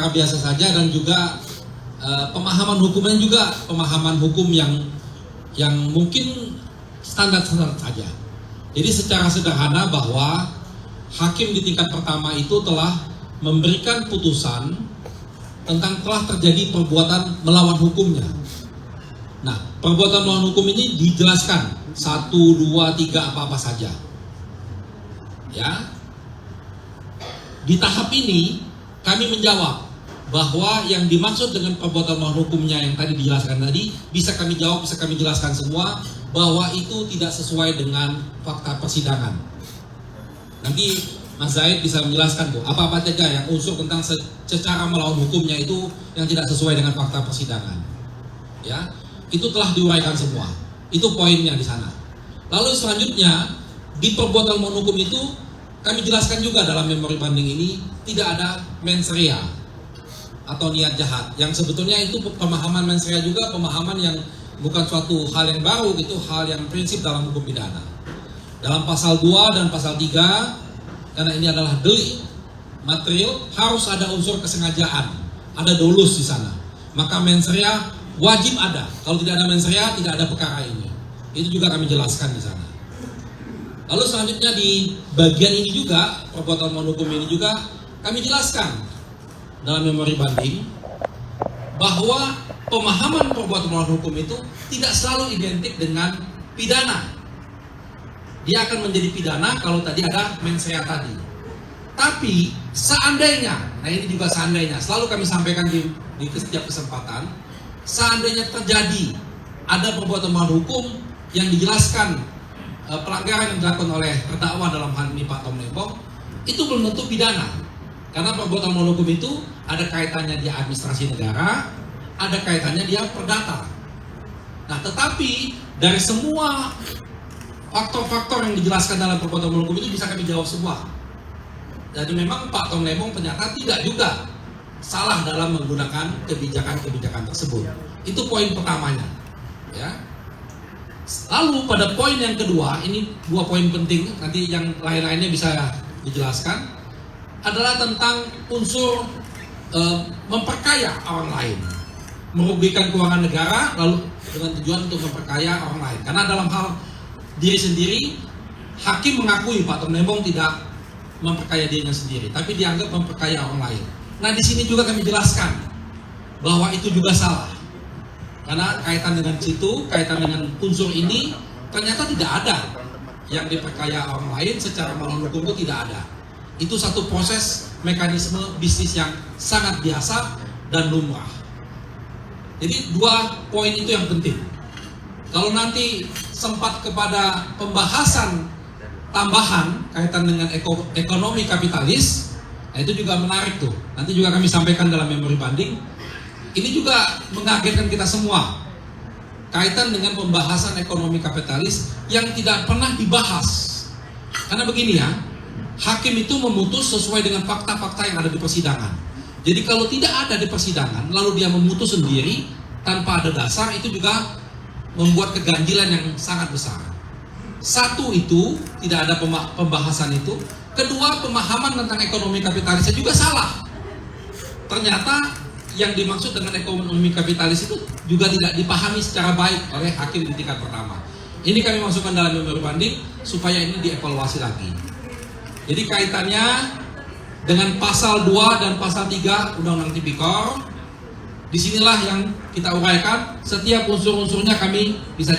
secara biasa saja dan juga pemahaman hukumnya juga pemahaman hukum yang mungkin standar-standar saja. Jadi secara sederhana bahwa hakim di tingkat pertama itu telah memberikan putusan tentang telah terjadi perbuatan melawan hukumnya. Nah, perbuatan melawan hukum ini dijelaskan 1, 2, 3 apa-apa saja. Ya. Di tahap ini kami menjawab bahwa yang dimaksud dengan perbuatan melawan hukumnya yang tadi dijelaskan tadi bisa kami jawab, bisa kami jelaskan semua bahwa itu tidak sesuai dengan fakta persidangan. Nanti Mas Zaid bisa menjelaskan tuh apa-apa saja yang unsur tentang secara melawan hukumnya itu yang tidak sesuai dengan fakta persidangan. Ya, itu telah diuraikan semua. Itu poinnya di sana. Lalu selanjutnya di perbuatan melawan hukum itu kami jelaskan juga dalam memori banding ini tidak ada mens rea atau niat jahat. Yang sebetulnya itu pemahaman mens rea juga pemahaman yang bukan suatu hal yang baru, itu hal yang prinsip dalam hukum pidana. Dalam pasal 2 dan pasal 3 karena ini adalah delik material harus ada unsur kesengajaan, ada dolus di sana. Maka mens rea wajib ada. Kalau tidak ada mens rea tidak ada perkara ini. Itu juga kami jelaskan di sana. Lalu selanjutnya di bagian ini juga perbuatan melawan hukum ini juga kami jelaskan dalam memori banding bahwa pemahaman perbuatan melawan hukum itu tidak selalu identik dengan pidana. Dia akan menjadi pidana kalau tadi ada mens rea tadi. Tapi seandainya, nah ini juga seandainya, selalu kami sampaikan di setiap kesempatan, seandainya terjadi ada perbuatan melawan hukum yang dijelaskan pelanggaran yang dilakukan oleh terdakwa dalam hal ini Pak Tom Lembong, itu belum tentu pidana. Karena perbuatan melawan hukum itu ada kaitannya dia administrasi negara, ada kaitannya dia perdata. Nah, tetapi dari semua faktor-faktor yang dijelaskan dalam perbuatan melawan hukum itu bisa kami jawab semua. Jadi memang Pak Tom Lembong ternyata tidak juga salah dalam menggunakan kebijakan-kebijakan tersebut. Itu poin pertamanya. Ya. Lalu pada poin yang kedua, ini 2 poin penting, nanti yang lain-lainnya bisa dijelaskan, adalah tentang unsur memperkaya orang lain, merugikan keuangan negara, lalu dengan tujuan untuk memperkaya orang lain. Karena dalam hal diri sendiri, hakim mengakui Pak Tom Lembong tidak memperkaya dirinya sendiri, tapi dianggap memperkaya orang lain. Nah, di sini juga kami jelaskan bahwa itu juga salah. Karena kaitan dengan situ, kaitan dengan unsur ini, ternyata tidak ada yang diperkaya orang lain secara melawan hukum itu tidak ada. Itu satu proses mekanisme bisnis yang sangat biasa dan lumrah. Jadi 2 poin itu yang penting. Kalau nanti sempat kepada pembahasan tambahan kaitan dengan ekonomi kapitalis, nah itu juga menarik tuh. Nanti juga kami sampaikan dalam memori banding. Ini juga mengagetkan kita semua kaitan dengan pembahasan ekonomi kapitalis yang tidak pernah dibahas. Karena begini ya, hakim itu memutus sesuai dengan fakta-fakta yang ada di persidangan. Jadi kalau tidak ada di persidangan, lalu dia memutus sendiri tanpa ada dasar, itu juga membuat keganjilan yang sangat besar. Satu itu, tidak ada pembahasan itu. Kedua, pemahaman tentang ekonomi kapitalisnya juga salah. Ternyata yang dimaksud dengan ekonomi kapitalis itu juga tidak dipahami secara baik oleh hakim di tingkat pertama. Ini kami masukkan dalam memori banding supaya ini dievaluasi lagi. Jadi kaitannya dengan pasal 2 dan pasal 3 Undang-Undang Tipikor, disinilah yang kita uraikan, setiap unsur-unsurnya kami bisa